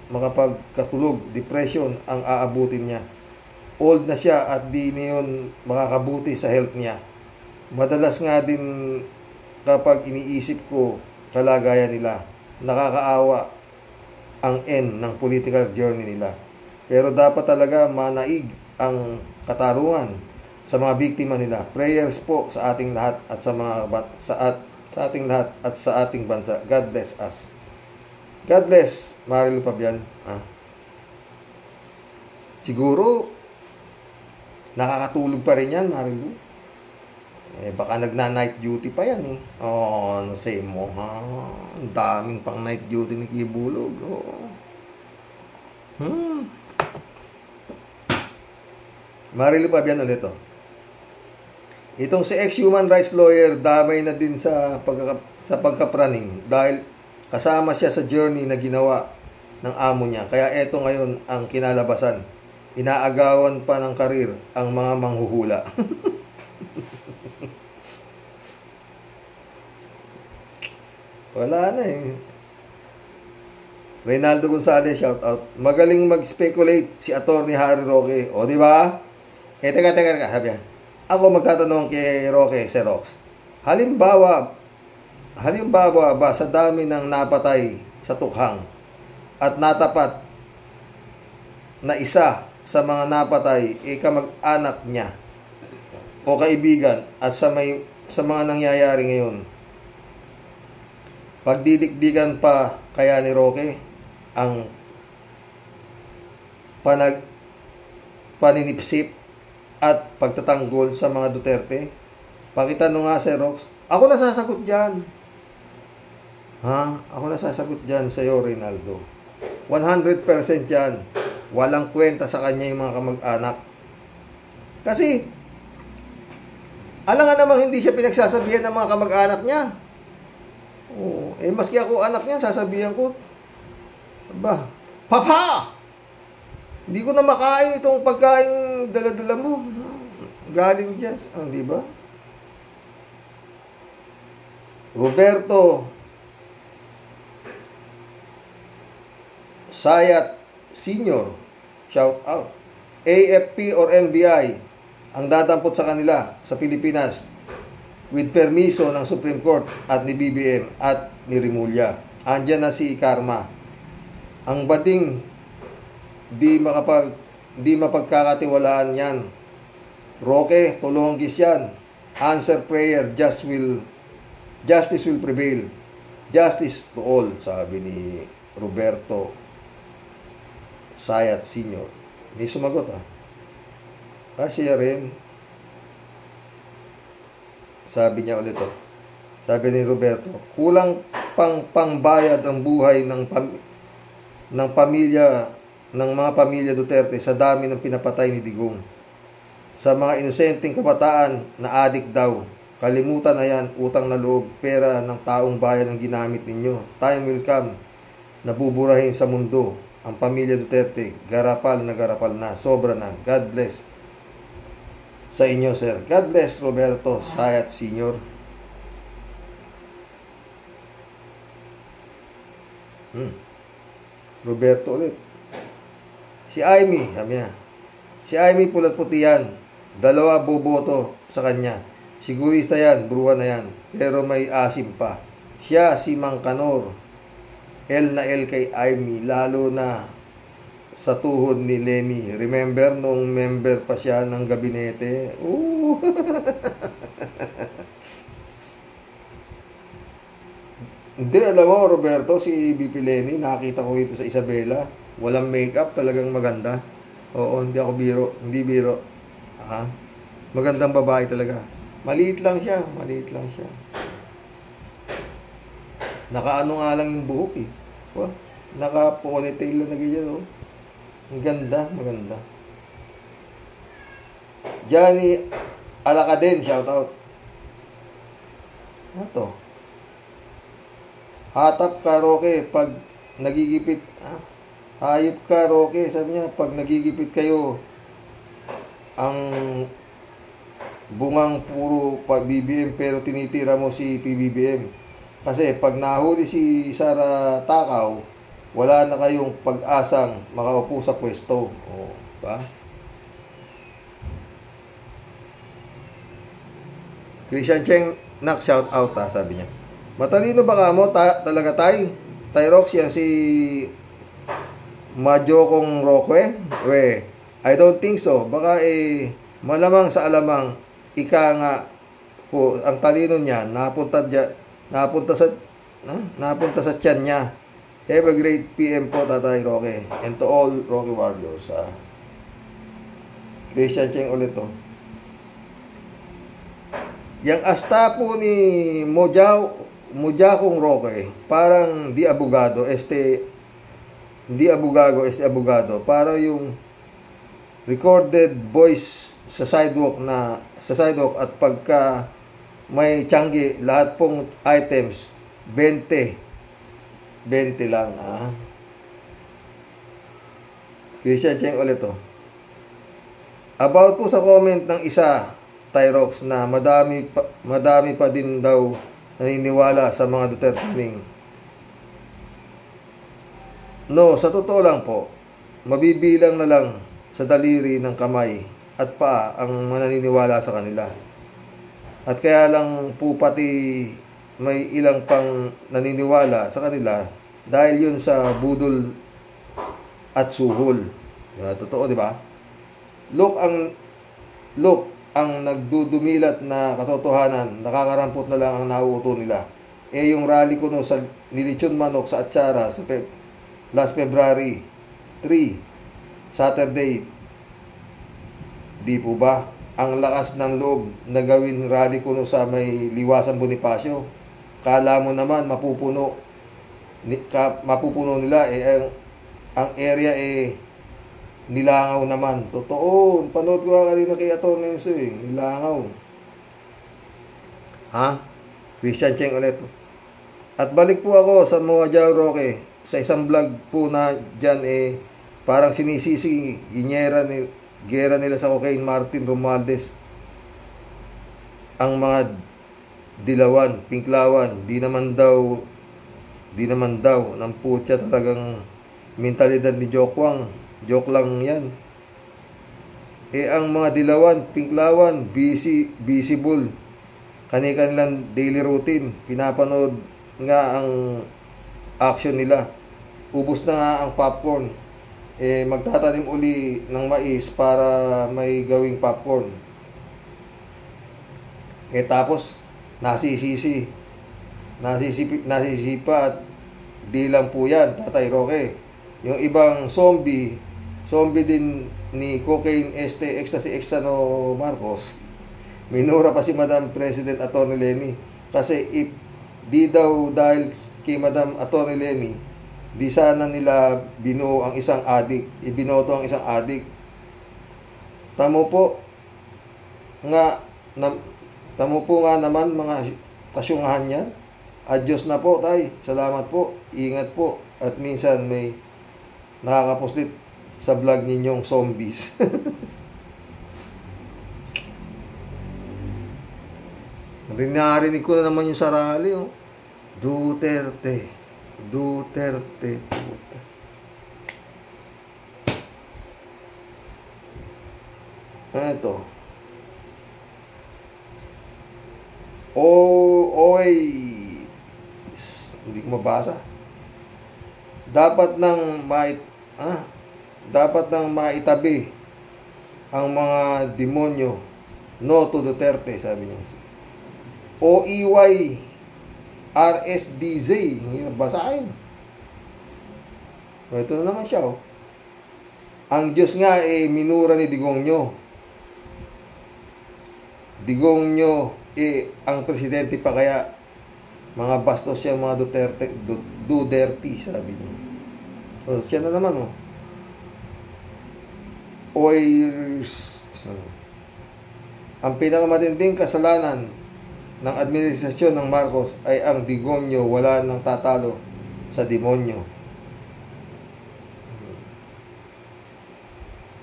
makapagkatulog, depression ang aabutin niya. Old na siya at di niyon makakabuti sa health niya. Madalas nga din kapag iniisip ko kalagayan nila, nakakaawa ang end ng political journey nila. Pero dapat talaga manaig ang katarungan sa mga biktima nila. Prayers po sa ating lahat at sa ating lahat at sa ating bansa. God bless us. God bless, Marilu Pabian. Siguro nakakatulog pa rin yan, Marilu. Baka nagna-night duty pa yan ano say mo, Ang daming pang night duty ni Kibulog. Marilu Pabian ulit Itong si ex-human rights lawyer, damay na din sa pagkapraning dahil kasama siya sa journey na ginawa ng amo niya. Kaya eto ngayon ang kinalabasan. Inaagawan pa ng karir ang mga manghuhula. Wala na Reynaldo Gonzalez, shout out. Magaling mag-speculate si Attorney Harry Roque. O, di ba? Teka, sabi yan. Ako magtatanong kay Roque Xerox. Halimbawa ba sa dami ng napatay sa tukhang at natapat na isa sa mga napatay kamag-anak niya o kaibigan at sa mga nangyayari ngayon, pagdidikdikan pa kaya ni Roque ang paninipsip at pagtatanggol sa mga Duterte? Pakitanong nga, Xerox. Ako nasasagot dyan. Ako nasasagot dyan sa'yo, Reynaldo. 100% yan. Walang kwenta sa kanya yung mga kamag-anak. Kasi, alam nga naman hindi siya pinagsasabihan ng mga kamag-anak niya. Maski ako anak niya, sasabihan ko, Papa! Hindi ko na makain itong pagkain dala-dala mo. Galing dyan. Di ba? Roberto Sayat Senior, shout out. AFP or NBI ang dadampot sa kanila sa Pilipinas with permiso ng Supreme Court at ni BBM at ni Rimulya. Andyan na si Karma. Ang bading di mapagkakatiwalaan yan. Roque, tulunggis yan. Answer prayer, justice will prevail. Justice to all, sabi ni Roberto Sayat Senior. May sumagot siya rin. Sabi niya ulit Sabi ni Roberto, kulang pangbayad ang buhay ng mga pamilya Duterte sa dami ng pinapatay ni Digong. Sa mga inosenteng kabataan na adik daw, kalimutan na yan, utang na loob, pera ng taong bayan ang ginamit ninyo. Time will come na buburahin sa mundo ang pamilya Duterte. Garapal na, sobra na. God bless sa inyo, sir. God bless, Roberto Sayat Senior. Roberto ulit. Si Amy, sabi niya. Si Amy pulat puti yan. 2 boboto sa kanya. Sigurista yan, bruwa na yan. Pero may asim pa. Siya, si Mang Kanor. L na L kay Amy. Lalo na sa tuhod ni Lenny. Remember nung member pa siya ng gabinete? Ooh. Hindi, alam mo, Roberto, si BP Lenny, nakita ko dito sa Isabela. Walang makeup, talagang maganda. Oo, hindi ako biro. Hindi biro. Ha? Magandang babae talaga. Maliit lang siya. Maliit lang siya. Nakaano nga lang yung buhok eh. Wow. Naka-ponytail lang na ganyan, oh. Ang ganda, maganda. Johnny Alacadén, shoutout. Ano to? Hatap ka, Roque, pag nagigipit. Hayop ka, Roque. Sabi niya, pag nagigipit kayo, ang bungang puro BBM pero tinitira mo si PBBM. Kasi pag nahuli si Sara Takaw, wala na kayong pag-asang makaupo sa pwesto. O, ba? Christian Cheng, nak shout out ha, sabi niya. Matalino ba ka mo? Talaga tay? Tyrox yan si Majokong Roque? We, I don't think so. Baka malamang sa alamang ika nga po, ang talino niya napunta sa tiyan niya. Have a great PM po, Tatay Roque. And to all Roque Warriors. Christian Cheng ulit to. Yang asta po ni Mojakong Roque, parang di abogado, abogado. Para yung recorded voice sa sidewalk at pagka may tiyanggi, lahat pong items 20 lang. Christian Cheng ulit to. About po sa comment ng isa, Tyrox, na madami pa din daw naniniwala sa mga Dutertening. No, sa totoo lang po, mabibilang na lang sa daliri ng kamay at paa ang mananiniwala sa kanila. At kaya lang po pati may ilang pang naniniwala sa kanila dahil yun sa budol at suhol. Totoo, di ba? Look ang nagdudumilat na katotohanan, nakakarampot na lang ang nauuto nila. Yung rally ko no sa nilitsyon manok sa Atsara sa last February 3, Saturday, di po ba? Ang lakas ng loob na gawin rally ko no sa may Liwasan Bonifacio. Kala mo naman mapupuno nila ang area nilangaw naman. Totoo, panood ko kanina kay Atty. Nenso nilangaw. Christian Cheng ulit. At balik po ako sa mga dyan, Roque. Sa isang vlog po na dyan parang sinisisi gera nila sa cocaine Martin Romualdez ang mga dilawan, pinklawan, di naman daw ng putya talagang mentalidad ni Jokwang. Joke lang yan. Ang mga dilawan, pinklawan, visible. Kani-kanilang daily routine. Pinapanood nga ang action nila. Ubus na nga ang popcorn. Magtatanim uli ng mais para may gawing popcorn. Tapos, nasisipa at di lang po yan, Tatay Roque. Yung ibang zombie din ni Cocaine Ecstasy Exano Marcos, minura pa si Madam President Atty. Lenny. Kasi if di daw dahil kay Madam Atty. Lenny, di sana nila binuo ang isang adik, ibinoto ang isang adik. Tamo po nga naman mga kasyungahan niya. Adyos na po, tay. Salamat po. Ingat po. At minsan may nakakapuslit sa vlog ninyong zombies. Narinig ko na naman yung sarali, oh. Duterte. Ito. Oy. Hindi ko mabasa. Dapat nang maitabi ang mga demonyo. No to Duterte, sabi niya. OEY RSDZ. Hindi basahin. Ito na naman siya. Ang Diyos nga minura ni Digongyo. Digongyo ang presidente pa kaya mga bastos siya, mga Duterte, sabi niya. So, siya na naman, ang pinakamatinding kasalanan ng administrasyon ng Marcos ay ang Digongyo wala nang tatalo sa demonyo.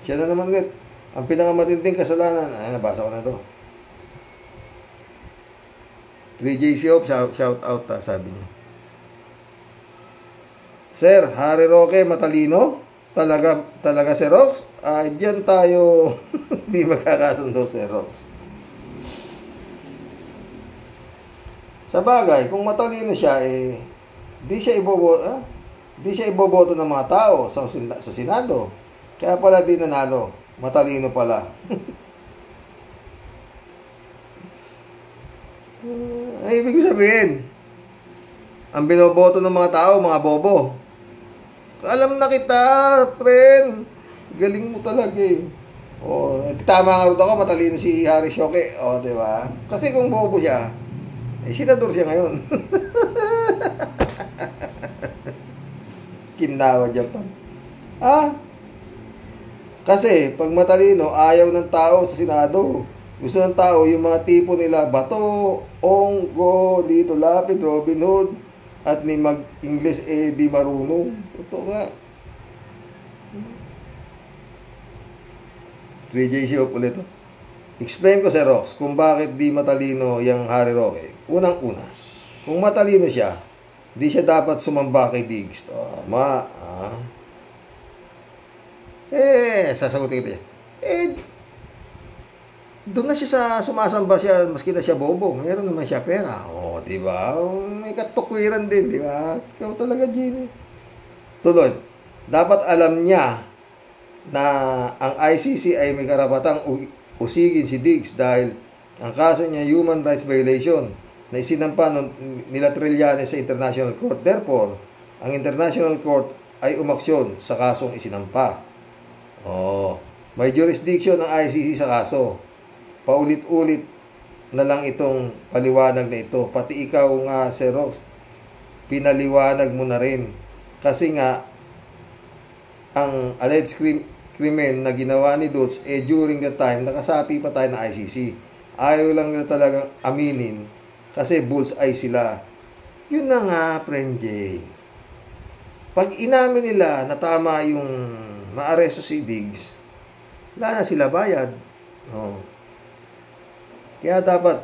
Siya na naman ulit. Ang pinakamatinding kasalanan, nabasa ko na to. 3JC Hope, shout out, sabi niya. Sir, Harry Roque matalino? Talaga si Rox? Diyan tayo di magkakasundo si Rox. Sa bagay, kung matalino siya, di siya iboboto ng mga tao sa Senado. Kaya pala di nanalo. Matalino pala. Ay, ibig sabihin, ang binoboto ng mga tao, mga bobo. Alam na kita, friend. Galing mo talaga tama nga rin ako, matalino si Harry Roque. Diba? Kasi kung bobo siya, senador siya ngayon. Kinawa dyan pa. Kasi, pag matalino, ayaw ng tao sa Senado. Gusto ng tao, yung mga tipo nila, Bato, Onggo, dito Lapid, Robin Hood, at ni mag-English, di marunong. Totoo nga. 3JC ulit. Explain ko sa Rox kung bakit di matalino yung Harry Roque. Unang-una, kung matalino siya, di siya dapat sumamba kay Diggs. Sasagutin kita. Doon na siya sa sumasamba siya, maski na siya bobo. Meron naman siya pera. Di ba? May katukwiran din, di ba? Ikaw talaga, Gini. Tuloy. Dapat alam niya na ang ICC ay may karapatang usigin si Diggs dahil ang kaso niya human rights violation na isinampa nila Trillanes sa International Court. Therefore, ang International Court ay umaksyon sa kasong isinampa. May jurisdiction ng ICC sa kaso. Paulit-ulit na lang itong paliwanag na ito. Pati ikaw nga, Sir Rox, pinaliwanag mo na rin. Kasi nga, ang alleged krimen na ginawa ni Dutz, during the time, nakasapi pa tayo ng ICC. Ayaw lang nila talagang aminin kasi bullseye sila. Yun na nga, friend Jay. Pag inamin nila na tama yung maaresto si Diggs, wala na sila bayad. Kaya dapat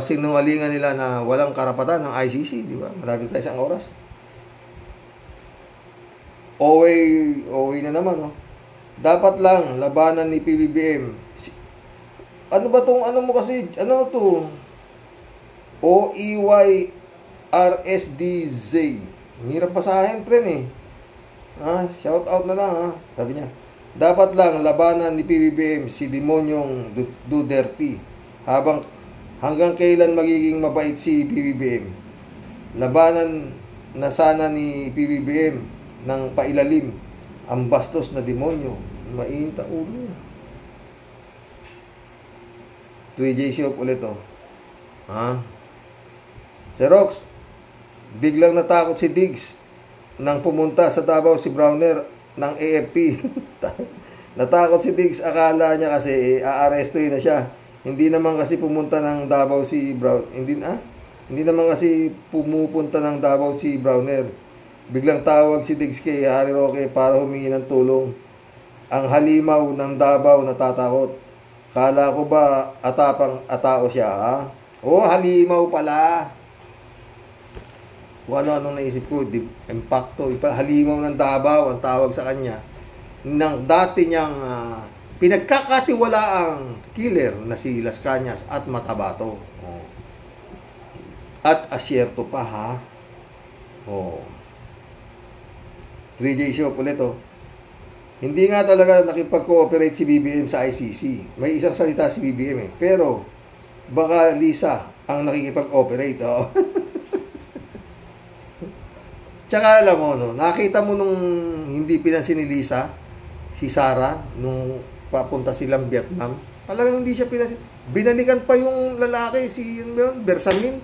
sinungalingan nila na walang karapatan ng ICC, di ba? Marami tayo isang oras. OA na naman, Dapat lang labanan ni PBBM. Ano ba tong mo kasi? Ano to? OEY RSDZ. Hirap basahin, friend shout out na lang, sabi niya. Dapat lang labanan ni PBBM si demonyong Duterte. Hanggang kailan magiging mabait si PBBM? Labanan na sana ni PBBM ng pailalim ang bastos na demonyo. Mainit ang ulo niya. 3JC ulit Si Rox, biglang natakot si Diggs nang pumunta sa Davao si Browner ng AFP. Natakot si Diggs, akala niya kasi aarestuhin na siya. Hindi naman kasi pumunta ng Davao si Brown. Hindi naman kasi pumupunta ng Davao si Browner. Biglang tawag si Diggs kay Harry Roque para humingi ng tulong. Ang halimaw ng Davao natatakot. Kala ko ba atao siya, halimaw pala. Kung ano-anong naisip ko, impacto. Halimaw ng Davao ang tawag sa kanya. Nang dati niyang pinagkakatiwalaang killer na si Las Cañas at Matabato. Oh. At asyerto pa, ha? Oh. 3J Show ulit, oh. Hindi nga talaga nakipag-cooperate si BBM sa ICC. May isang salita si BBM, eh. Pero, baka Lisa ang nakikipag-operate, oh. Tsaka alam mo, no, nakita mo nung hindi pinansin ni Lisa, si Sara, nung papunta silang Vietnam, talagang hindi siya pinansin. Binalikan pa yung lalaki, si Bersamin.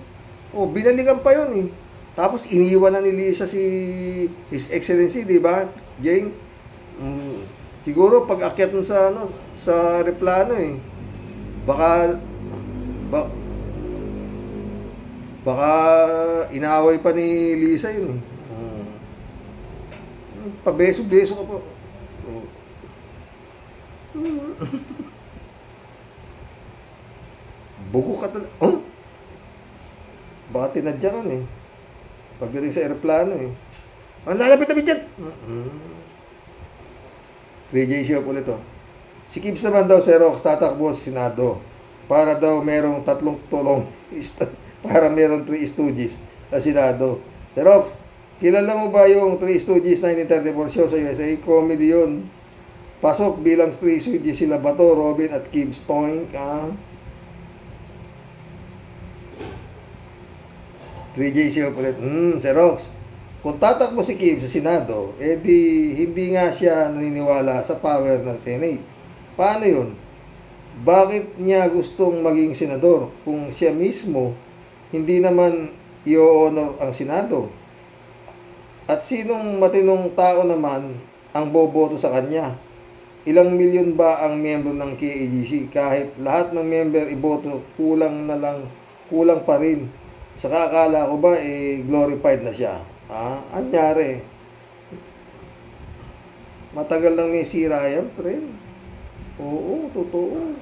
O, binalikan pa yun, eh. Tapos, iniwan na ni Lisa si His Excellency, di ba, Jane? Siguro, pag akyat mo sa, sa replano, eh. Baka inaaway pa ni Lisa yun, eh. Pabeso-beso ka po. Buko ka talaga. Oh? Baka tinadyakan, eh. Pagdating sa aeroplano, eh. Ang lalapit-lapit dyan. 3J Show ulit, oh. Si Gibbs naman daw, Xerox, tatakbo sa Senado. Para daw merong 3 tulong. Para merong 3 stooges sa Senado. Xerox, kilala mo ba yung 3 Stooges 1934 show sa USA? Comedy yun. Pasok bilang 3 Stooges sila Bato, Robin at Gibbs. Toink, 3J show ulit. Xerox. Kung tatakbo si Gibbs sa Senado, di hindi nga siya naniniwala sa power ng Senate. Paano yun? Bakit niya gustong maging senador kung siya mismo hindi naman i-honor ang Senado? At sinong matinong tao naman ang boboto sa kanya? Ilang milyon ba ang miyembro ng KAGC? Kahit lahat ng member iboto, kulang pa rin. Sa kakala ko ba, glorified na siya? Anyari? Matagal lang may sira yan, friend. Oo, totoo.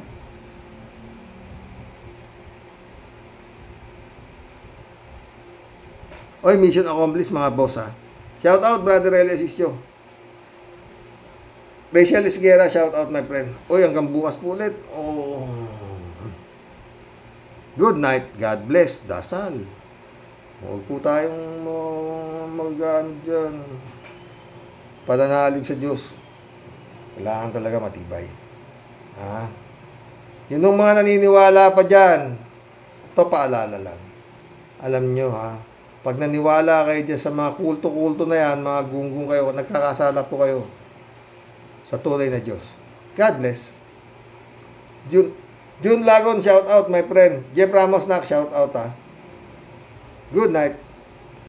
Oy, mission accomplished mga boss, ha. Shout out, brother Elias Isyo. Rachel Esguera, shout out, my friend. Oy, hanggang bukas po ulit. Oh. Good night. God bless. Dasal. Huwag po tayong dyan. Pananalig sa Diyos. Kailangan talaga matibay. Yun yung mga naniniwala pa dyan. Ito, paalala lang. Alam nyo, ha. Pag naniwala kayo dyan sa mga kulto-kulto na yan, mga gunggong kayo, nagkakasala po kayo sa tunay na Diyos. God bless. June Lagon, shout out, my friend. Jeff Ramos, shout out, ha. Good night.